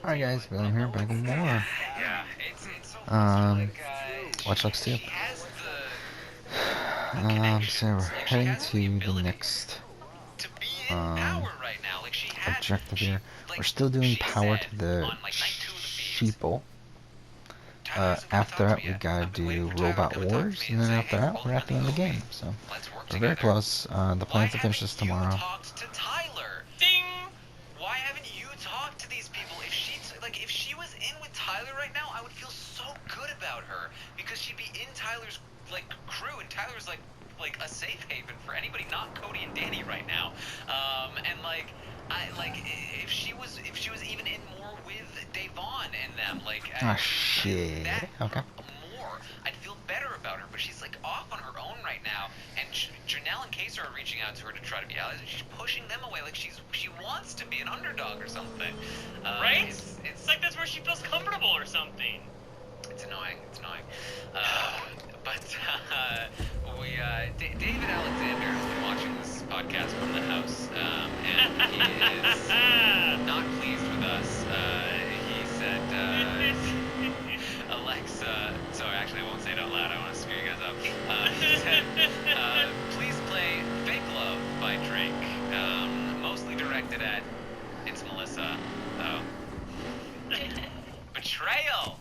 Alright guys, William here, back with more. Yeah, it's so like Watch Dogs 2. she has the So we're connections. Like she heading has the to the ability next to be in power right now. Like she had objective here. like We're still doing she power said to the on like night 2 of the feeds. Sheeple. Tyler hasn't come and After talked to that, me we yet. gotta I've been waiting do for Tyler to Robot come and talk to Wars, me and and then say, after hey, that, we're we're all at the end of the game. movie. So Let's work we're very together. close. The Why plan's to finish haven't this you tomorrow. talked to Tyler? Ding! Why haven't you talked to these people? If she was in with Tyler right now, I would feel so good about her because she'd be in Tyler's crew, and Tyler's like a safe haven for anybody, not Cody and Danny right now. And if she was even in more with Davon and them, Shit. Okay. more, I'd feel better about her. But she's like off on her own right now, and Janelle and Case are reaching out to her to try to be allies, and she's pushing them away like she wants to be an underdog or something. Right? It's like that's where she feels comfortable or something. It's annoying. David Alexander has been watching this podcast from the house, and he is not pleased with us. He said, Alexa, sorry, actually I won't say it out loud, I want to screw you guys up. He said, please play Fake Love by Drake, mostly directed at, it's Melissa, though. Betrayal!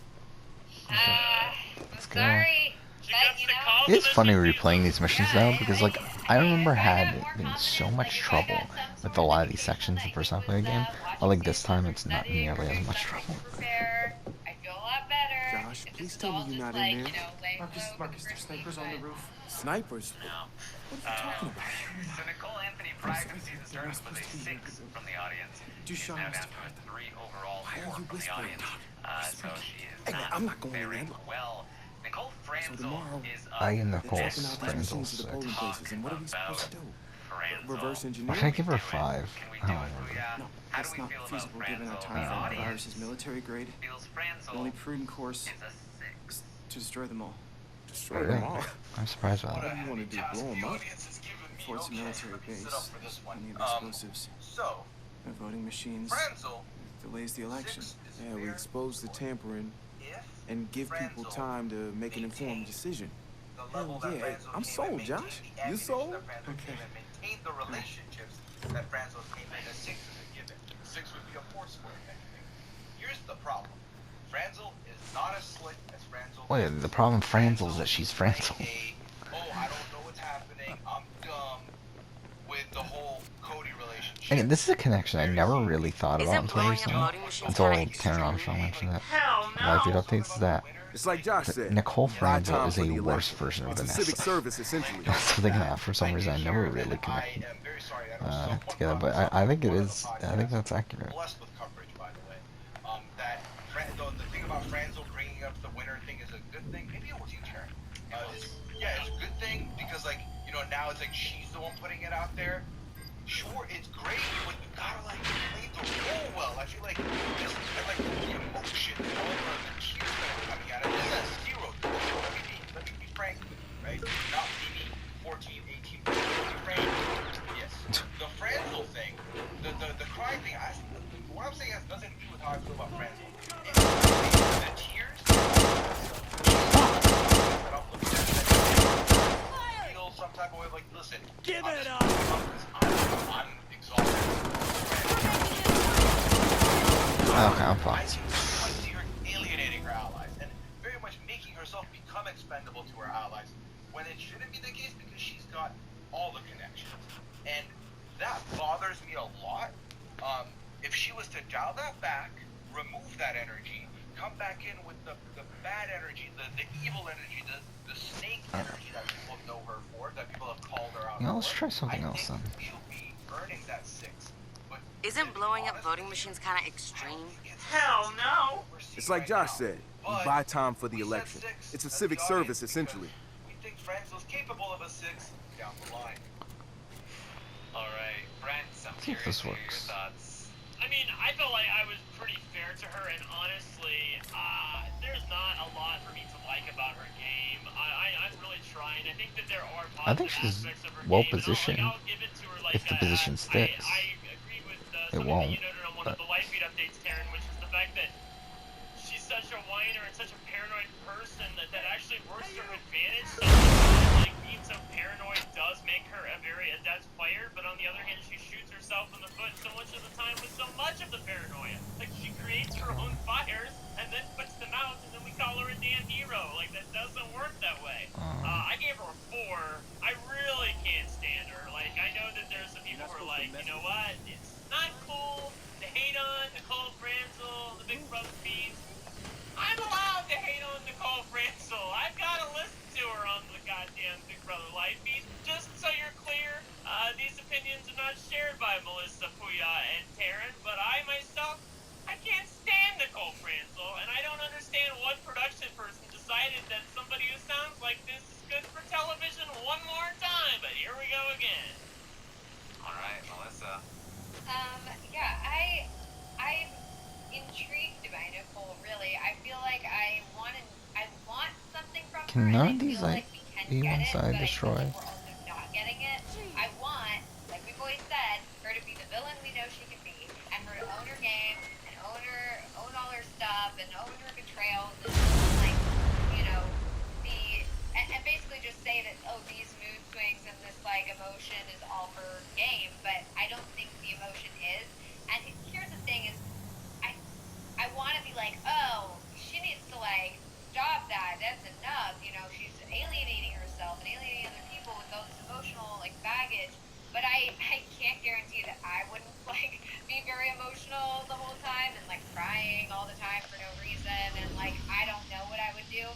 Sorry. But, you know, It's funny replaying these missions though, because like I remember having so much trouble with a lot of these sections the first time I played the game. But like this time, it's not nearly as much trouble. I feel a lot better. Josh, please tell me you're not in there. Marcus, there's snipers on the roof. Snipers? No. What are you talking about? So Nicole Anthony prior to the season started with a 6 from the audience. She's now down to a 3 overall score from the audience. So she is not I'm not going faring in. well. Nicole Franzel tomorrow, is I am They're Nicole taking out these machines to the Franzel. polling places, and what are we supposed to do? Reverse engineer? Why should I give her 5? Can we I do don't it, remember. Booyah? No, How do that's we not feel about feasible given our Franzel? time The frame. The audience virus is military grade. feels The Franzel only prudent course is a 6. to destroy them all. Oh, really? I'm surprised by What that. do you want to do? Blow them up? Before it's a military base, plenty of explosives. So, No voting machines. Franzel, Delays the election. 6 is Yeah, we very expose the tampering if and give people Franzel time to make an informed decision. the level Hell that yeah, Franzel I'm came sold, and maintained Josh. the You ammunition sold? that Franzel Okay. came and maintained the relationships that Franzel came in, a 6 is a given. 6 would be a 4 square if anything. Here's the problem. Franzel is not as slick as Franzel. Wait, the problem Franzel is that she's Franzel. Oh, I don't know what's happening. I'm dumb with the whole Cody relationship. Again, this is a connection I never really thought about Isn't until blowing up recently. voting machines Until kinda Tanner extreme? Armstrong mentioned it. Hell Live feed no! updates is that It's like Josh said. Nicole buy Franzel time is for a the worse election. version of It's a Vanessa. civic service, essentially. That's something that for some reason I never really connected together, but I think it is. I think that's accurate. Blessed with coverage, by the way. The thing about Franzel bringing up the winner thing is a good thing. Maybe it was you, Karen. Yeah, it's a good thing because, now it's like she's the one putting it out there. Sure, it's great, but you gotta play the role well. I feel like just the emotion, all the cues that are coming out of it. This is zero. Let me be frank, right? Not maybe 14, 18, but let me be frank. Yes. The Franzel thing, the crying thing. What I'm saying has nothing to do with how I feel about Franzel. It's the tears. That I'm looking at. Feel some type of way like, listen. Give it up. I'm exhausted. Okay, I'm fine. I see her alienating her allies and very much making herself become expendable to her allies when it shouldn't be the case because she's got all the connections. And that bothers me a lot. If she was to dial that back, remove that energy, come back in with the bad energy, the evil energy, the snake energy that people know her for, that people have called her out. Let's try something else then. She'll be earning that 6. But Isn't blowing up voting machines kind of extreme? Hell no! It's like Josh said. We buy time for the election. It's a civic service, essentially. We think Franzel's capable of a 6 down the line. Alright, Brent, I'm See if curious this to hear your works. thoughts. I mean, I felt like I was pretty fair to her, and honestly, there's not a lot for me to like about her game. I'm really trying. I think that there are positive I think she's aspects of her well game, and positioned. I'll give it to her, If the position sticks. I agree with It something won't, that you noted on one of but- the live feed updates, Karen, which is the fact that she's such a whiner and such a paranoid person that actually works to her advantage. Sometimes, like, being so paranoid does make her a very adept player, but on the other hand, she shoots herself in the foot so much of the time with so much of the paranoia. Like, she creates her own fires and then puts them out, and then we call her a damn hero. Like, that doesn't work that way. I gave her a 4. I really can't stand her. Like, I know that there's some people who are like, you know what, it's not cool to hate on Nicole Franzel, the Big Brother beast. I'm allowed to hate on Nicole Franzel. I've got to listen to her on the goddamn Big Brother Live feed. Just so you're clear, these opinions are not shared by Melissa, Puya, and Taryn, but I myself, I can't stand Nicole Franzel, and I don't understand what production person decided that somebody who sounds like this is good for television one more time, but here we go again. Alright, Melissa. Yeah, I'm intrigued by Nicole, really. I feel like I want something from her. Can none of and I these feel like like we can be get one it, side but I feel destroyed? like we're also not getting it. I want, like we've always said, her to be the villain we know she can be, and her to own her game, and own all her stuff, and own her betrayals, and like, you know, and basically just say that, oh, these mood swings and this like emotion is all her game, but I don't think the emotion is. And here's the thing is, I want to be like, oh, she needs to like stop that. That's enough. You know, she's alienating herself and alienating other people with those emotional like baggage. But I can't guarantee that I wouldn't like be very emotional the whole time and like crying all the time for no reason. And like I don't know what I would do.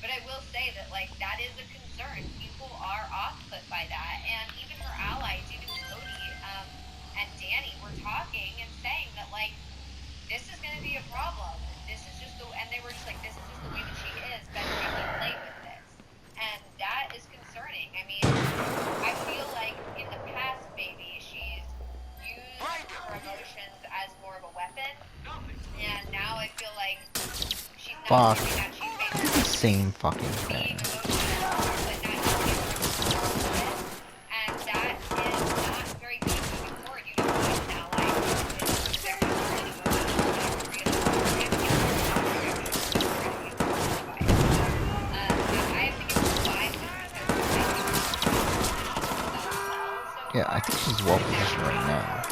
But I will say that like that is a concern. People are off-put by that, and even her allies, even Cody and Danny, were talking and saying that like, this is going to be a problem. This is just and they were just like, this is just the way that she is. Better not to play with this. And that is concerning. I mean, I feel like in the past, maybe she's used her emotions as more of a weapon. And now I feel like she's not Fuck. doing that. She's The same fucking being thing. emotional, but not using her. And that is not very good moving forward. You don't need an ally with very Yeah, I think she's well positioned right now.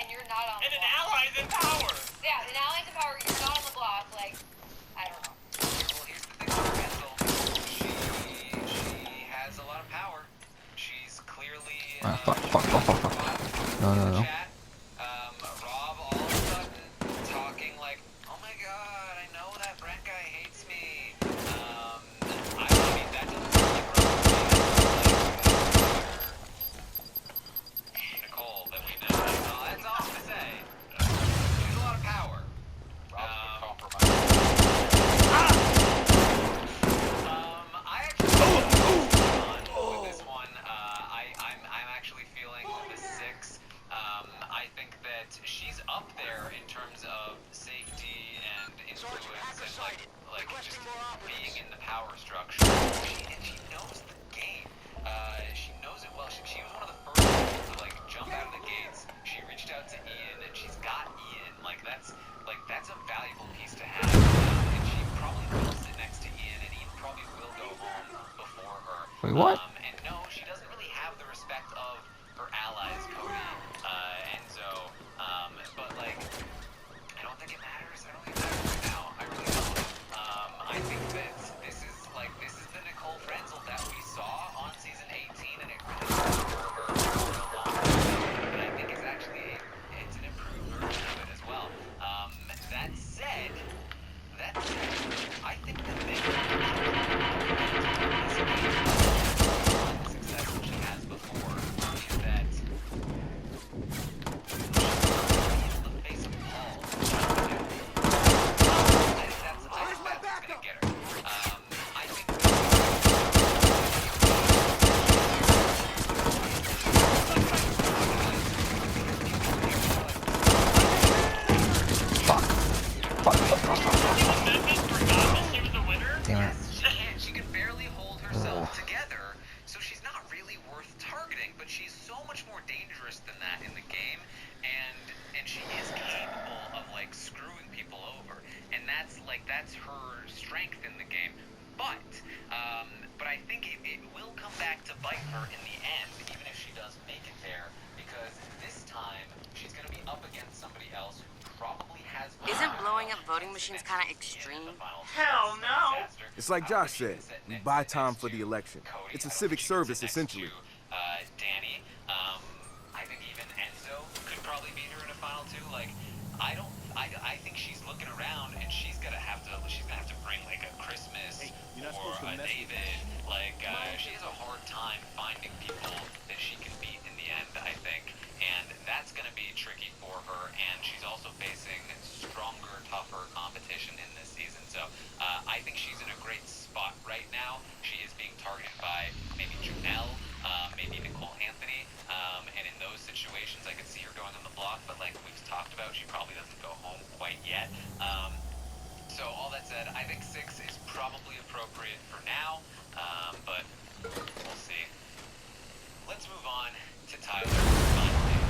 and you're not on the And an block. ally's in power! Yeah, an ally's in power, you're not on the block, like, I don't know. Well, here's the thing with Franzel. She has a lot of power. She's clearly Fuck. No. chat. Rob all of a sudden talking like, oh my god, I know that Brent guy hates me. I mean, that doesn't sound like Nicole that we know. That's all I'm gonna say. She has a lot of power. I actually with this one. I'm actually feeling the 6. I think that she's up there in terms of safety and influence and like just being in the power structure. She knows the game. She knows it well. She was one of the first people to like jump out of the gates. She reached out to Ian and she's got Ian. That's a valuable piece to have. And she probably will sit next to Ian, and Ian probably will go home before her. Wait, what? And no, she doesn't really have the respect of her allies, Cody, Enzo, but like, I don't think it matters. I don't think it matters right now. I really don't. I think that this is the Nicole Franzel that we saw on season 18, and it really worked for her for a long time. And I think it's actually it's an improved version of it as well. That said, I think that they dangerous than that in the game, and she is capable of like screwing people over, and that's her strength in the game. But I think it will come back to bite her in the end, even if she does make it there, because this time she's going to be up against somebody else who probably has. Isn't blowing up voting machines kind of extreme? Hell no! It's like Josh said, we buy time for the election. It's a civic service, essentially. Danny, I think even Enzo could probably beat her in a final two. Like, I think she's looking around and she's gonna have to bring like a Christmas or a David. Like, she has a hard time finding people that she can beat in the end, I think, and that's gonna be tricky for her. And she's also facing stronger, tougher competition in this season. So I think she's in a great spot right now. She is being targeted by maybe Janelle, maybe Nicole Anthony, and in those situations I could see her going on the block, but like we've talked about, she probably doesn't go home quite yet. So all that said, I think 6 is probably appropriate for now, but we'll see. Let's move on to Tyler. Finally,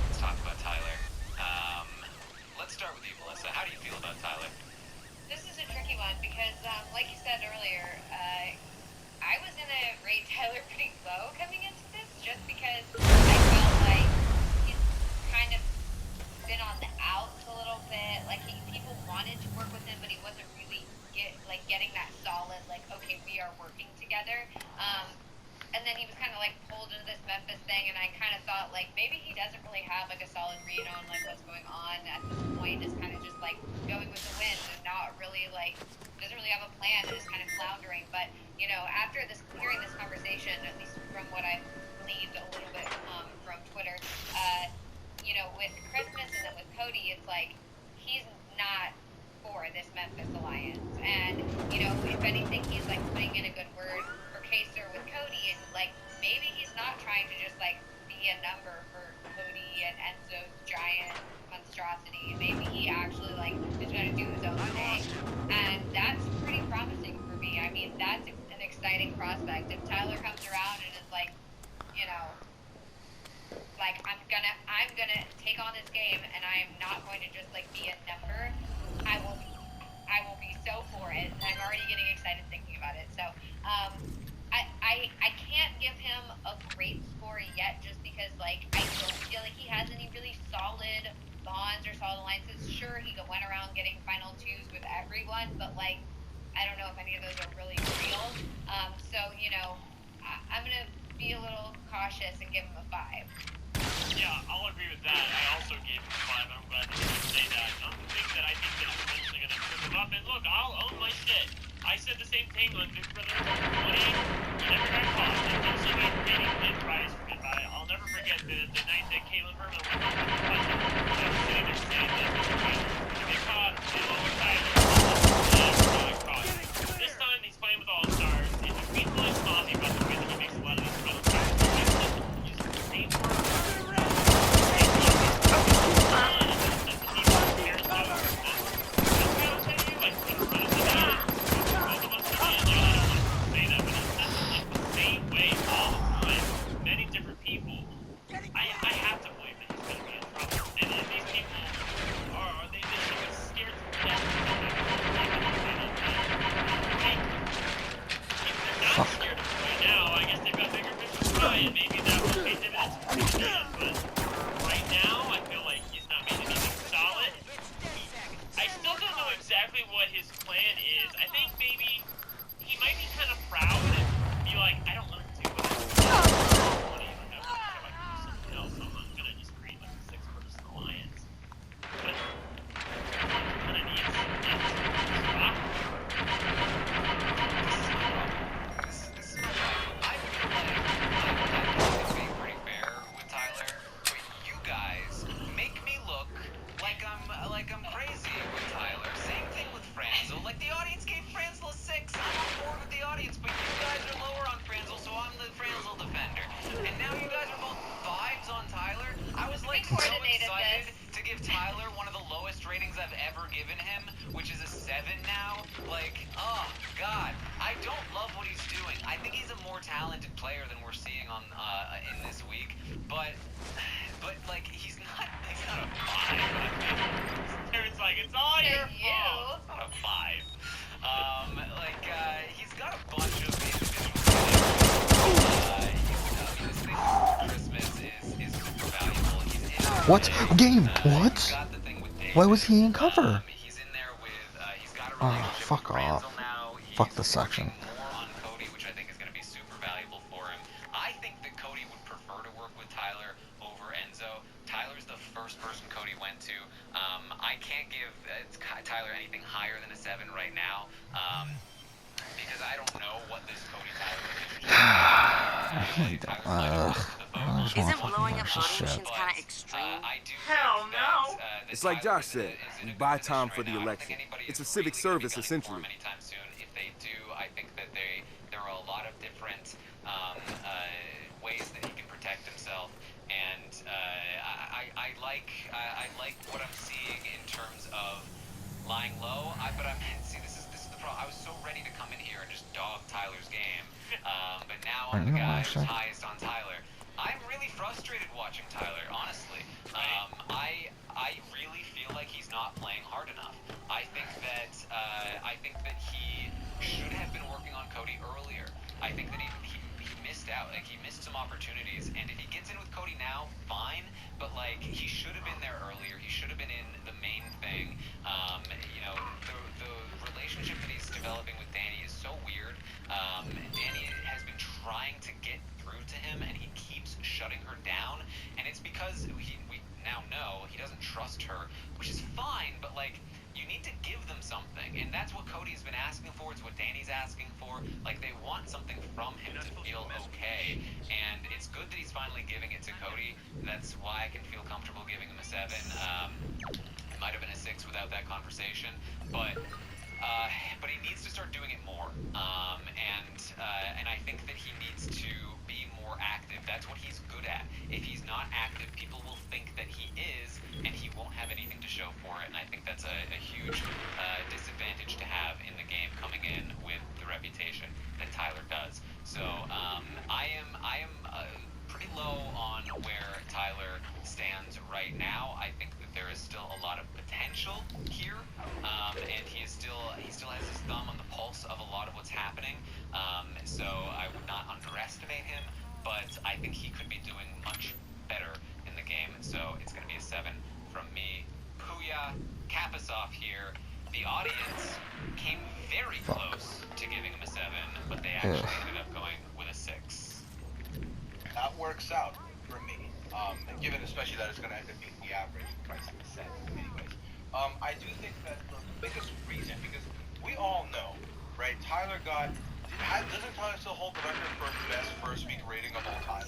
let's talk about Tyler. Let's start with you, Melissa. How do you feel about Tyler? This is a tricky one because, like you said earlier, I was gonna rate Tyler pretty low coming into this, just because I felt like he's kind of been on the outs a little bit. Like people wanted to work with him, but he wasn't really getting that solid. Like, okay, we are working together. And then he was kind of like pulled into this Memphis thing, and I kind of thought like maybe he doesn't really have like a solid read on like what's going on at this point. Is kind of just like going with the wind and not really like doesn't really have a plan and is kind of floundering. But you know, after hearing this conversation, at least from what I gleaned a little bit from Twitter, you know, with Christmas and then with Cody, it's like he's not for this Memphis alliance, and you know, if anything, he's like putting in a good word for Kaser with Cody, and like maybe he's not trying to just like be a number for Cody and Enzo's giant monstrosity. Maybe he actually like is going to do his own thing, and that's pretty promising for me. I mean, that's an exciting prospect. If Tyler comes around and is like, you know, like I'm gonna take on this game, and I am not going to just like be a number. I will be so for it, and I'm already getting excited thinking about it. So, I can't give him a great score yet, just because like I don't feel like he has any really solid bonds or solid alliances. Sure, he went around getting final twos with everyone, but like I don't know if any of those are really real. So you know, I'm gonna be a little cautious and give him a 5. Yeah, I'll agree with that. I also gave him a 5, and I'm glad that you say that. The thing that I think that is eventually going to trip him up, and look, I'll own my shit. I said the same thing on Big Brother 20. You never got caught. They eventually got rating and prize for goodbye. I'll never forget the night that Caitlin Verma went on the podcast. I was sitting there saying that if they caught, they lower Tyler. Never got caught. This time, he's playing with All-Stars. He's a queen boy sloppy about the way that he makes a lot of these medal cards. He's the same word. lowest ratings I've ever given him, which is a 7 now. Like, oh god, I don't love what he's doing. I think he's a more talented player than we're seeing on in this week, but like he's not a 5. It's like, it's all your fault. It's not a 5. He's got a bunch of individual this thing for Christmas is super valuable. He's in there What? with, Game? he's What? got the thing with David. Why was he in cover? He's in there with, he's got a Oh, relationship fuck with Ranzel off. now. Fuck He's this section. working more on Cody, which I think is going to be super valuable for him. I think that Cody would prefer to work with Tyler over Enzo. Tyler's the first person Cody went to. I can't give Tyler anything higher than a 7 right now, because I don't know what this Cody Tyler relationship is. Isn't blowing up voting machines kind of extreme? Hell no. It's like Josh said, you buy time for the election. It's a civic service, essentially. Anytime soon. If they do, I think that there are a lot of different ways that he can protect himself, and I like what I'm seeing in terms of lying low. But see, this is the problem. I was so ready to come in here and just dog Tyler's game, but now I'm the guy who's highest on Tyler. I'm really frustrated watching Tyler, honestly. I really feel like he's not playing hard enough. I think that he should have been working on Cody earlier. I think that he missed out. Like, he missed some opportunities, and if he gets in with Cody now, fine, but like, he should have been there earlier. He should have been in the main thing. The relationship that he's developing with Danny is so weird. Danny has been trying to get through to him, and he keeps shutting her down, and it's because we now know he doesn't trust her, which is fine, but like, you need to give them something, and that's what Cody's been asking for. It's what Danny's asking for. Like, they want something from him to feel okay, and it's good that he's finally giving it to Cody. That's why I can feel comfortable giving him a 7. It might have been a 6 without that conversation, but he needs to start doing it more, and I think that he needs to be more active. That's what he's good at. If he's not active, people will think that he is, and he won't have anything to show for it, and I think that's a huge disadvantage to have in the game, coming in with the reputation that Tyler does. So I am pretty low on where Tyler stands right now. I think that there is still a lot of potential here, and he still has his thumb on the pulse of a lot of what's happening. So I would not underestimate him, but I think he could be doing much better in the game. So it's going to be a 7 from me. Puya, cap us off here. The audience came very close to giving him a 7, but they actually ended up going with a 6. That works out for me. Given especially that it's going to end up being the average price of a 7 anyways. I do think that the biggest reason, because we all know, right, doesn't Tyler still hold the record for best first week rating of all time?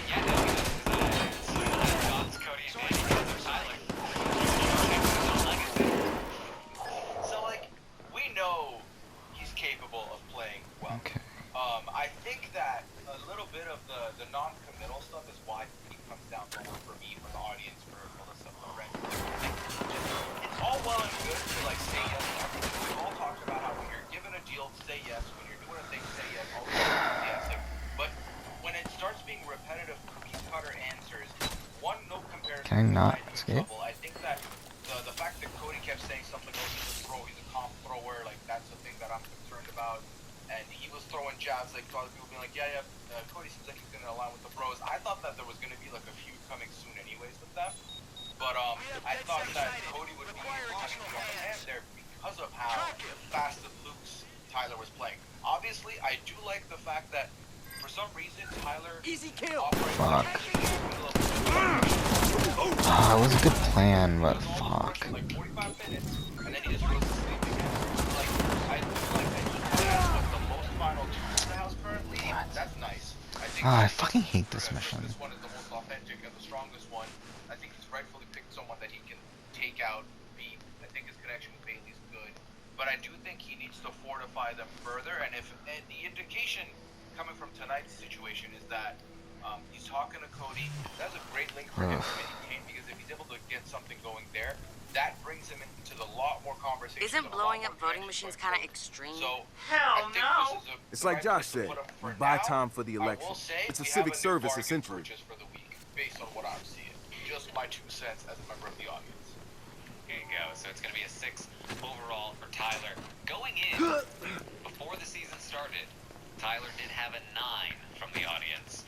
Yeah, no, because God's Cody and Danny because of Tyler. So, like, we know he's capable of playing well. Okay. I think that a little bit of the non-committal stuff is why he comes down to for me, for the audience, for Melissa, for Ren. It's all well and good to, like, say yes to everything. We've all talked about how when you're given a deal, say yes. When you're doing a thing, say yes. All yes. But when it starts being repetitive, cookie-cutter answers, one, no comparison. Can I not escape? I think that the fact that Cody kept saying something, oh, he's a throw, he's a comp thrower, like, that's the thing that I'm concerned about. And he was throwing jabs, like, to other people being like, Cody seems like he's going to align with the bros. I thought that there was going to be, like, a feud coming soon anyways with them. But, I thought that Cody would be having to on the hand there because of how fast and loose Tyler was playing. Obviously, I do like the fact that, for some reason, Tyler Fuck. It was a good plan, but fuck. like 45 minutes, and then he just goes to sleep again. Like, I feel like that he has the most final 2 in the house currently. That's nice. I fucking hate this mission. This one is the most authentic and the strongest one. I think he's rightfully picked someone that he can take out, beat. I think his connection with Bailey's good. But I do think he needs to fortify them further, and the indication coming from tonight's situation is that he's talking to Cody. That's a great link for him to mitigate, because if he's able to get something going there, conversations. Isn't and a lot blowing more up voting connections, machines right? kind of extreme? So, Hell I think no. this is a It's like right Josh place to said, put 'em for we buy now. time for the I election. will say It's a we civic have new service, bargain essentially. purchase for the week, based on what I'm seeing. Just my 2 cents as a member of the audience. Here you go. So it's going to be a 6 overall for Tyler. Going in, before the season started, Tyler did have a 9 from the audience.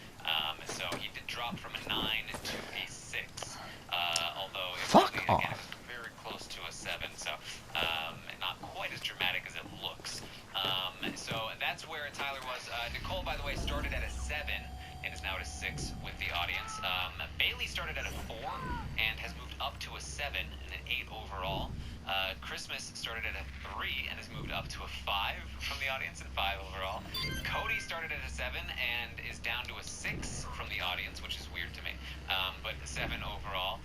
So he did drop from a 9 to a 6. Although it Fuck really, off. again, it was very close to a 7. So not quite as dramatic as it looks. So that's where Tyler was. Nicole, by the way, started at a 7 and is now at a 6 with the audience. Bailey started at a 4 and has moved up to a 7 and an 8 overall. Christmas started at a 3 and has moved up to a 5 from the audience and 5 overall. Cody started at a 7 and is down to a 6 from the audience, which is weird to me, but 7 overall.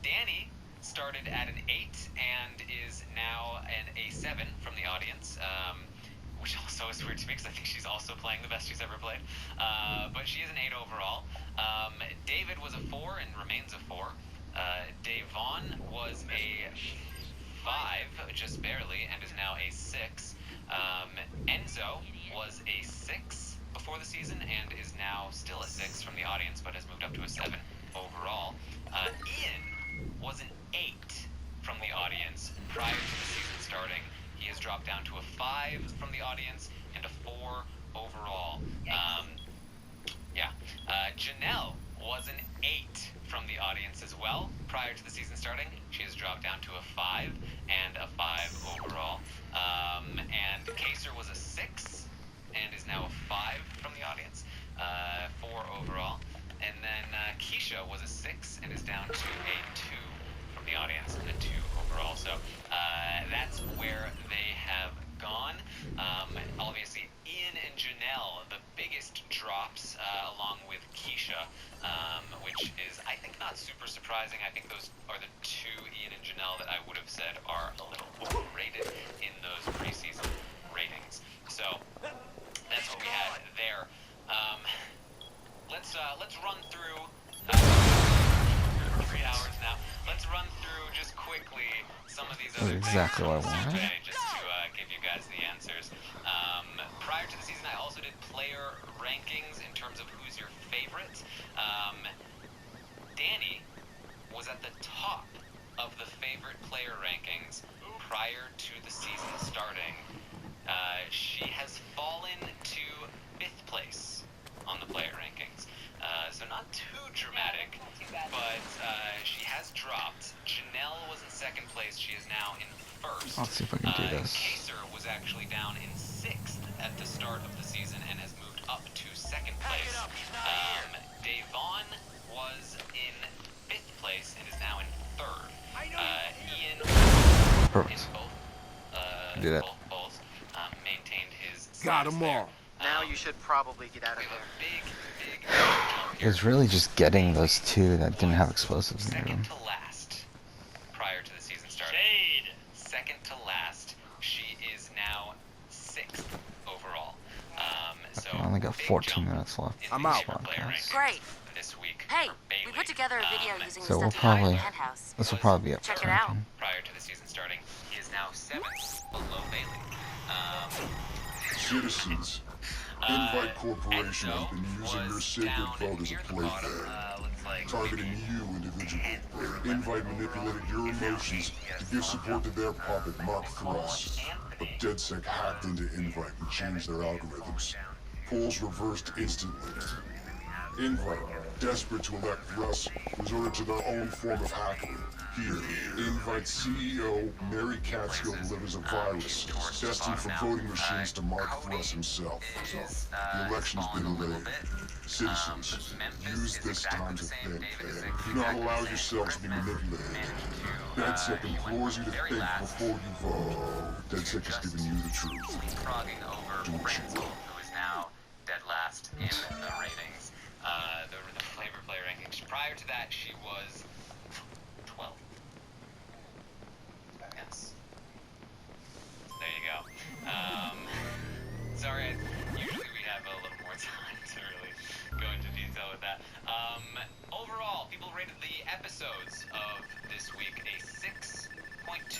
Danny started at an 8 and is now an A7 from the audience, which also is weird to me because I think she's also playing the best she's ever played. But she is an 8 overall. David was a 4 and remains a 4. Dave Vaughn was a 5, just barely, and is now a 6. Enzo was a 6 before the season and is now still a 6 from the audience, but has moved up to a 7 overall. Ian was an 8 from the audience prior to the season starting. He has dropped down to a 5 from the audience and a 4 overall. Janelle was an 8 from the audience as well prior to the season starting. She has dropped down to a 5 and a 5 overall. And Kaser was a 6 and is now a 5 from the audience, 4 overall. And then Keisha was a 6 and is down to a 2 from the audience and a 2 overall. So that's where they have gone. Obviously, Ian and Janelle, the biggest drops, along with Keisha, which is, I think, not super surprising. I think those are the 2, Ian and Janelle, that I would have said are a little overrated in those preseason ratings. So that's what we had there. Let's run through 3 hours now. Let's run through just quickly some of these other Exactly things what I from the wanted. survey, just to give you guys the answers. Prior to the season, I also did player rankings in terms of who's your favorite. Danny was at the top of the favorite player rankings prior to the season starting. She has fallen to 5th place on the player rankings. So not too dramatic, Not too bad. but she has dropped. Janelle was in 2nd place. She is now in 1st. Let's see if I can do this. Kaser was actually down in 6th at the start of the season and has moved up to 2nd place. Dave Vaughn was in 5th place and is now in 3rd. Ian Perfect. in both, Did it. both polls maintained his Got status 'em there. all. Now you should probably get out We of have there. a big jump It here. was really just getting those 2 that didn't have explosives in Second them. to last prior to the season starting. Jade. Second to last. She is now 6th overall. So I only got big 14 jump minutes left. in I'm the out. favorite player rankings Great. this week Hey, for we Bailey. put together a video using So the we'll stuff you got in probably, the penthouse. this will probably be up for Check it out. ranking. Prior to the season starting, he is now 7th below Bailey. Citizens, Invite Corporation has been using your sacred vote as a plaything, targeting you individually. Invite manipulated your emotions to give support to their puppet, Mark Thrust. But DedSec hacked into Invite and changed their algorithms. Polls reversed instantly. Invite, desperate to elect Thrust, resorted to their own form of hacking. Here, Invite CEO Mary Catskill delivers a virus destined for voting machines to Mark Thrust himself. The election's been rigged. Citizens, use this time to think. Do not allow yourselves to be manipulated. DedSec implores you to think before you vote. DedSec is giving you the truth. Frogging over Do what you Renzel, will. who is now dead last in the ratings. The flavor player rankings. Prior to that, she was 12th. Yes. There you go. Sorry, usually we have a little more time to really go into detail with that. Overall, people rated the episodes of this week a 6.2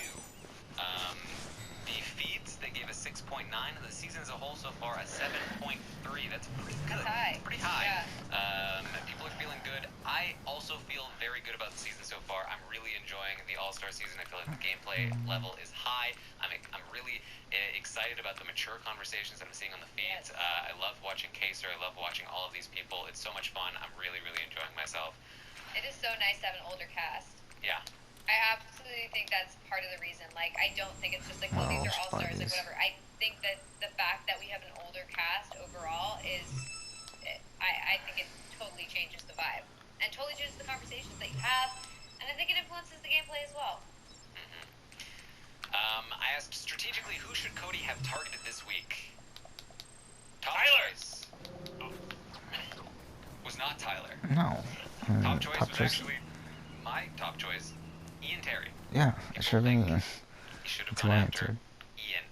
The feeds, they gave a 6.9, and the season as a whole so far a 7.3. That's pretty good. High. Pretty high. Yeah. People are feeling good. I also feel very good about the season so far. I'm really enjoying the All-Star season. I feel like the gameplay level is high. I'm really excited about the mature conversations that I'm seeing on the feeds. I love watching Kaser. I love watching all of these people. It's so much fun. I'm really, really enjoying myself. It is so nice to have an older cast. Yeah. I absolutely think that's part of the reason. Like, I don't think it's just like, oh, these are all-stars, like, whatever. I think that the fact that we have an older cast overall is, I think it totally changes the vibe. And totally changes the conversations that you have. And I think it influences the gameplay as well. I asked strategically, who should Cody have targeted this week? Tyler! Was not Tyler. No. Top choice was actually my top choice, Ian Terry. Yeah, it should have been Ian. He should have That's gone why I after answered. Ian.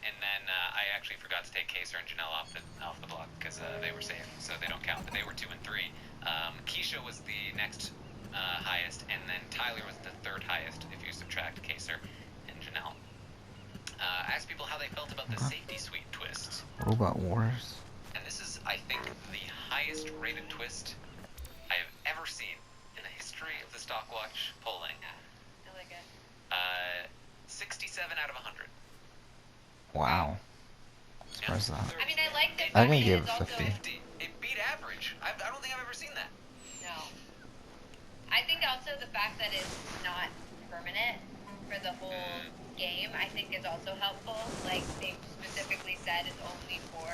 And then I actually forgot to take Kaser and Janelle off the block because they were safe, so they don't count. But they were 2 and 3. Keisha was the next highest, and then Tyler was the 3rd highest if you subtract Kaser and Janelle. I asked people how they felt about the safety suite twist. Robot Wars. And this is, I think, the highest rated twist I have ever seen in the history of the Stockwatch polling. I like it. 67 out of 100. Wow. Surprised that. I mean, I like the I fact can that give it's also... 50. It beat average. I don't think I've ever seen that. No. I think also the fact that it's not permanent for the whole game, I think is also helpful. Like, they specifically said it's only for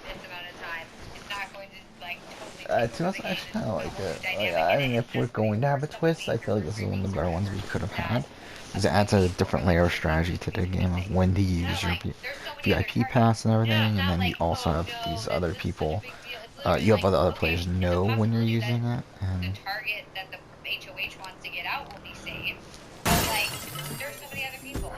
this amount of time. It's not going to, like, totally... To us, I actually kind of like it. Like, I mean, if we're going to have a twist, I feel like this is one of the better ones we could have had. Because it adds a different layer of strategy to the game of when to use your VIP pass and everything, and then you also have these other people. You have other players know when you're using it, and The target that the HOH wants to get out will be safe. But, like, there's so many other people.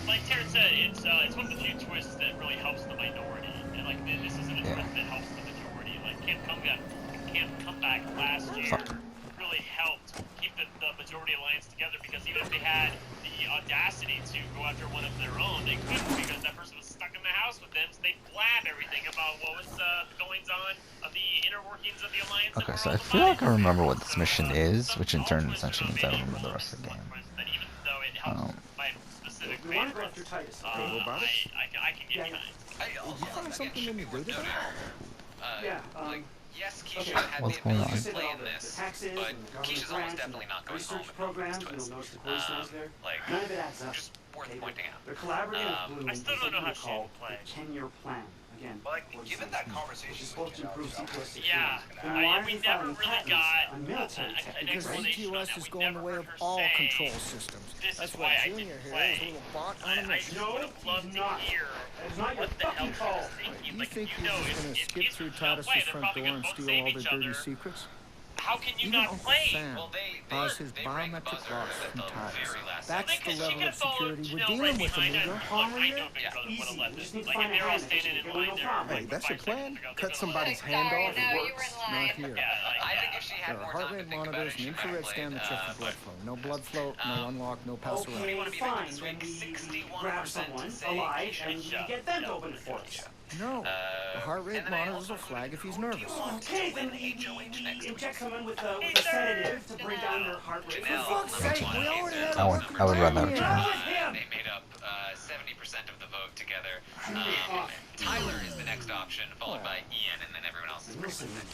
Like Terrence said, it's one of the few twists that really helps the minority. And like this isn't a twist that helps the majority. Like Camp Comeback last year really helped keep the majority alliance together, because even if they had the audacity to go after one of their own, they couldn't, because that person was stuck in the house with them, so they blab everything about what was the goings on of the inner workings of the alliance. okay, so I feel like I remember what this mission is, which in turn essentially means I remember the rest of the game. That even though it helps my specific favorites, I can get kind. Did you find something in the data? Like, yes, Keisha had What's the going ability to on? play in this, but Keisha's almost definitely not going home with this twist. Like, just worth pointing out. I still don't know how she will play. But like, given that conversation with Janelle, Yeah, we never really got an Because explanation on EQS that. is We going never the way heard of her all say, control systems. This That's is why why I Junior didn't here is a play. little bot on a I mission. just would have loved to hear what the hell she was thinking. You Like, think you you're know, just going to if skip these through two don't Titus's play, they're front probably door gonna and both steal save all their each dirty other. secrets? How can you Even not Uncle play? Sam Well, buys his they rang the biometric buzzer locks at from the Titus. very last That's second. the level of security we're dealing right with, behind amigo. Look, I know Big Brother would have let this. Like, if they're all standing in line there, Hey, that's your plan? Cut somebody's Sorry, hand off? no, you were in line. Not here. I think if she had There are more heart time to rate think about monitors, it, an she might have infrared played, scan that checks the blood flow. No blood flow, no unlock, no pass around. We want to be fine, this then week. we 61% grab someone say alive Keisha. and we get them to open the force. No, the heart rate monitors will flag if he's nervous. Okay, then we inject someone with a sedative to bring down their heart rate. For fuck's sake, we already have I would rather have Janelle. They made up 70% of the vote together. Tyler is the next option, followed by Ian, and then everyone else is pretty Listen, much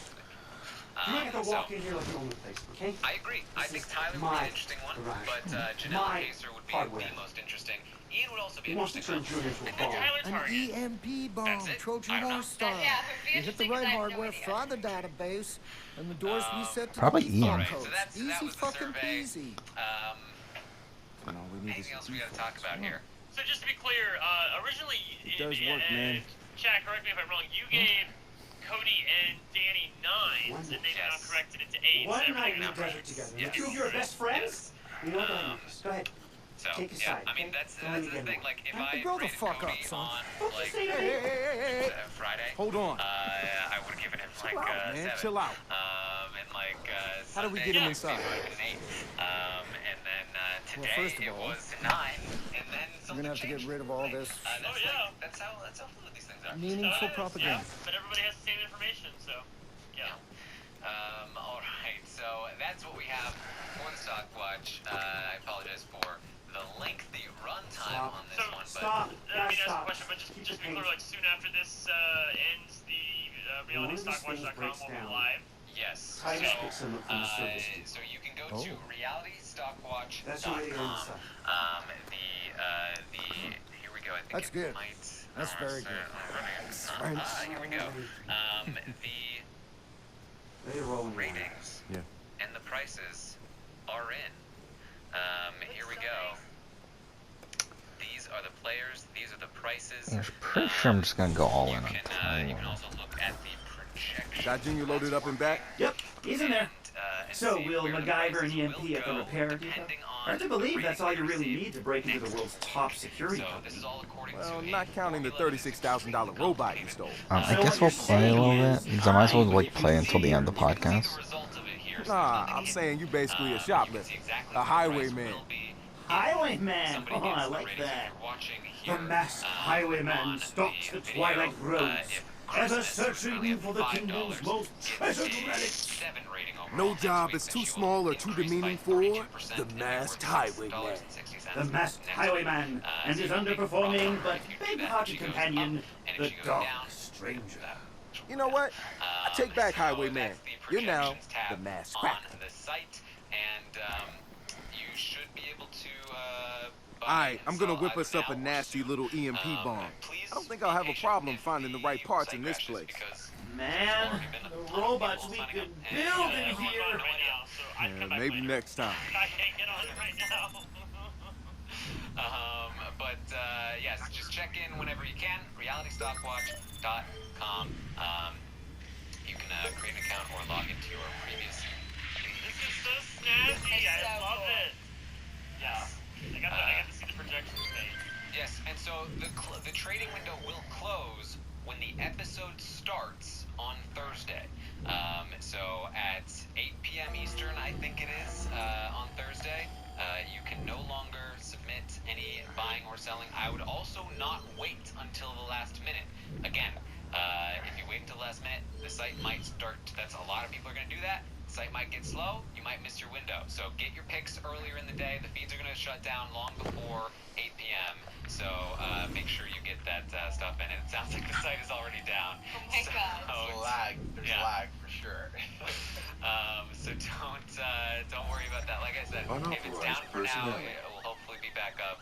you don't have to walk in here like you own the place, okay? I agree. I think Tyler would be an interesting one, but Janelle and Kaser would be the most interesting. Ian would also be He wants to interesting. turn Junior into a And bomb. Tyler An target. EMP bomb, That's it? Trojan I don't know. Horse style. Yeah, it would be You hit the interesting, right 'cause I have no hardware, idea. fry the database, and the doors reset to Probably the default Ian. codes. So that Easy was the fucking survey. peasy. And all we need is Anything else we gotta talk about here? So just to be clear, originally, It does work, man. Chad, correct me if I'm wrong. You gave Cody and Danny 9s, and they now Yes. corrected it to 8s. One and night in everything the else. desert together. Yes. The two of your best friends? You know what? Go ahead, Lucas. Go ahead. So, Take a yeah, side, I mean, okay? that's Don't let the me get thing. more. Like, if Hey, I grow the rated fuck Cody up, son. on, Don't you like, say that. Hey. Friday, Hold on. I would have given him, like, Chill out, man. 7. Chill out. And, like, How do we Sunday, get him it inside? was an 8. And then, Well, today, first of it all- was 9. And then We're gonna have to get rid of all this That's how fluid these things are. meaningful propaganda. Yeah, but everybody has the same information, so yeah. All right, so that's what we have for the Stockwatch. I apologize for the lengthy runtime on this one, but Stop. Let me ask a Stop. question, but just to be clear, like soon after this ends, the realitystockwatch.com will be live. yes. Try to pick some up from the service. So you can go to realitystockwatch.com. That's right here inside. Here we go. I think That's good. That's very good. Here we go. They're rolling Ratings and the prices are in. Here we go. These are the players. These are the prices. I'm pretty sure I'm just gonna go all in on You Tyler. can also look at the projection. Got Junior loaded up and back? Yep, he's in there. And So, see will where the MacGyver and prices EMP will at the go repair depot? depending on Hard to the believe rating that's all you they really receive need to break into the next world's top security So company. this is all according Well, to not counting the $36,000 robot you stole. I guess we'll play a little bit, because I might as well like play until the end of the podcast. Nah, I'm saying you basically a shoplifter, a highwayman. Highwayman! Oh, I like that. The masked highwayman stalks the twilight roads, ever searching for the kingdom's most treasured relics. No job is too small or too demeaning for the masked highwayman. The masked highwayman and his underperforming but big-hearted companion, the dark stranger. You know what? I take back highwayman. You're now the masked on cracker. the site, and you should be able to buy Alright, and I'm gonna sell whip either us up now a or nasty soon. little EMP bomb. Please I don't think I'll have a problem finding the right parts in this site place. crashes because Man, the robots we could build in Right here. now, so I'd come back Maybe later. next time. I can't get on it right now. yes, just check in whenever you can. realitystockwatch.com. You can create an account or log into your previous. This is so snazzy. I love it. Yes. I got to see the projections page. Yes, and so the trading window will close when the episode starts on Thursday. So at 8 p.m. Eastern, I think it is, on Thursday, you can no longer submit any buying or selling. I would also not wait until the last minute. Again, if you wait until the last minute, the site might start. That's a lot of people are going to do that. The site might get slow. You might miss your window. So get your picks earlier in the day. The feeds are going to shut down long before 8 p.m. So make sure you get that stuff in. It sounds like the site is already down. Oh my god. There's lag. There's lag for sure. So don't worry about that. Like I said, if it's down for now, it will hopefully be back up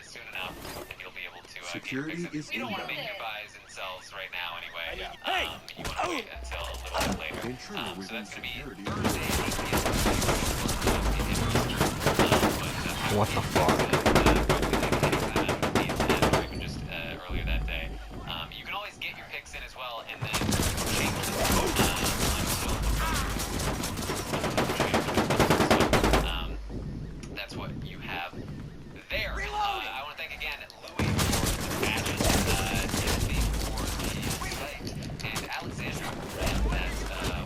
soon enough, and you'll be able to Security get your is fixes. You don't want to make your buys and sells right now anyway. You want to wait until a little bit later. So that's going to be Thursday, 8 p.m. What the fuck? Earlier that day. You can always get your picks in as well, and then change them that's what you have there. I want to thank again Louis for the badges, Timothy for the site, and Alexandra for that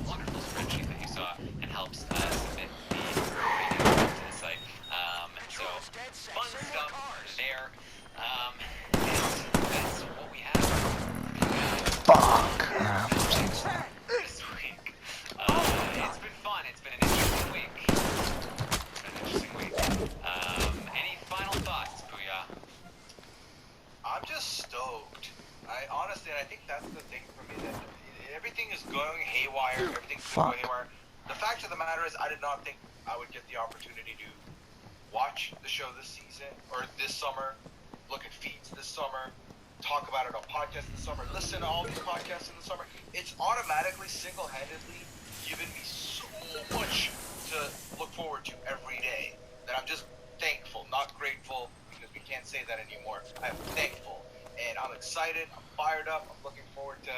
wonderful spreadsheet that you saw and helps submit the ratings to the site. So fun stuff there. And that's what we have. Fuck. This week. It's been fun. It's been an interesting week. Any final thoughts, Booyah? I'm just stoked. I think that's the thing for me, that everything is going haywire. Everything's going haywire. The fact of the matter is, I did not think I would get the opportunity to watch the show this season or this summer, look at feeds this summer, talk about it on podcasts this summer, listen to all these podcasts in the summer. It's automatically, single-handedly given me so much to look forward to every day that I'm just thankful, not grateful, because we can't say that anymore. I'm thankful, and I'm excited. I'm fired up. I'm looking forward to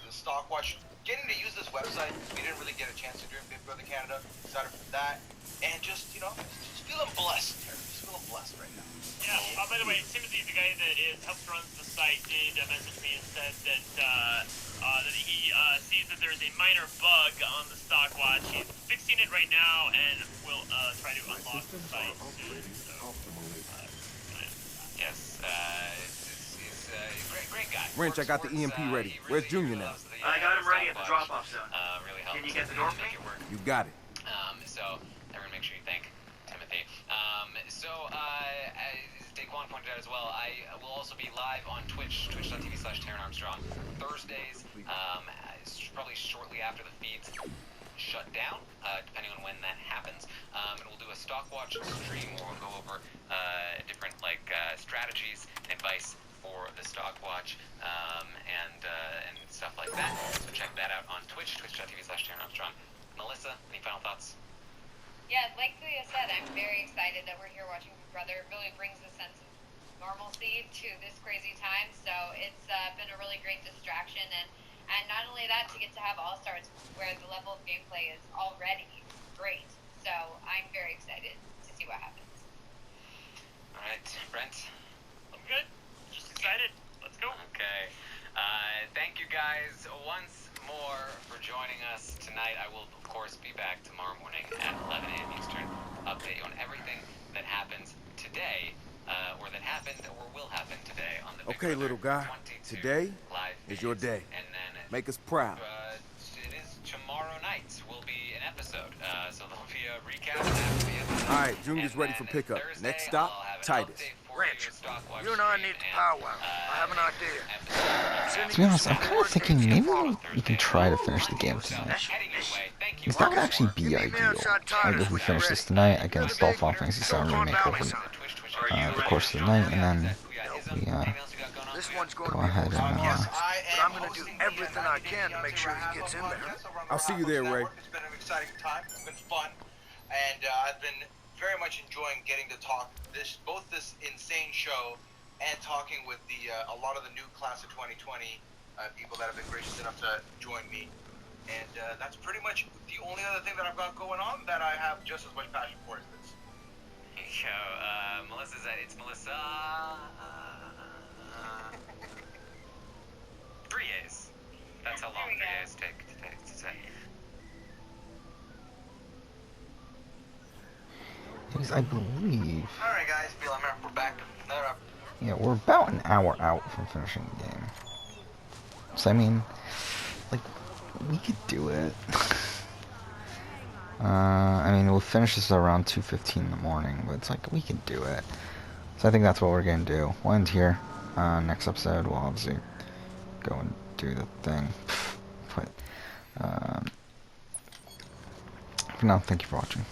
the Stockwatch. Getting to use this website, we didn't really get a chance to do it in Big Brother Canada. Excited for that, and just just feeling blessed. Just feeling blessed right now. Yeah. By the way, Timothy, the guy that helps run the site, did message me and said that that he sees that there's a minor bug on the Stockwatch. He's fixing it right now and will try to unlock the site soon. So, Yes, he's a great guy. Wrench, I got the EMP ready. Where's Junior now? I got him ready at the drop-off zone. Really Can you get the door for me? You got it. So everyone make sure you thank Timothy. As Daquan pointed out as well, I will also be live on Twitch, twitch.tv/TarynArmstrong, Thursdays, probably shortly after the feeds shut down, depending on when that happens. And we'll do a Stockwatch stream where we'll go over different strategies and advice for the Stockwatch and stuff like that. So check that out on Twitch, twitch.tv/TarynArmstrong. Melissa, any final thoughts? Yeah, like Leah said, I'm very excited that we're here watching Big Brother. It really brings a sense of normalcy to this crazy time. So it's been a really great distraction, and not only that, to get to have All Stars where the level of gameplay is already great. So I'm very excited to see what happens. All right, Brent. I'm good. Just excited. Let's go. Okay. Thank you guys once more for joining us tonight. I will, of course, be back tomorrow morning at 11 a.m. Eastern. Update you on everything that happens today, or that happened or will happen today on the Big Okay, Brother little guy. 22 Today live is your feeds. day. And then Make us proud. it is tomorrow night will be an episode. So there'll be a recap and after the episode. All right, Junior's ready for pickup. Thursday, Next stop, I'll have an Titus. update for Rich, Stockwatch you and I stream need to and, powwow. I have an idea. To be honest, I'm kind of thinking maybe we can try to finish the game tonight. Because that would actually be ideal. Like if we finish this tonight, I can install Final Fantasy VII Remake over the course of the night, and then we This one's going go to be ahead and but I'm going to do everything I can to make sure he gets in there. I'll see you there, Ray. It's been an exciting time. It's been fun, and I've been very much enjoying getting to talk both this insane show and talking with a lot of the new class of 2020 people that have been gracious enough to join me. And that's pretty much the only other thing that I've got going on that I have just as much passion for as this. Yo, Melissa's at it's Melissa. 3 A's. That's how long 3 A's take to say. because I believe, Alright guys, we're back. yeah, we're about an hour out from finishing the game. So I mean, like, we could do it. I mean, we'll finish this around 2:15 in the morning, but it's like, we can do it. So I think that's what we're gonna do. We'll end here. Next episode, we'll obviously go and do the thing. But, for now, thank you for watching.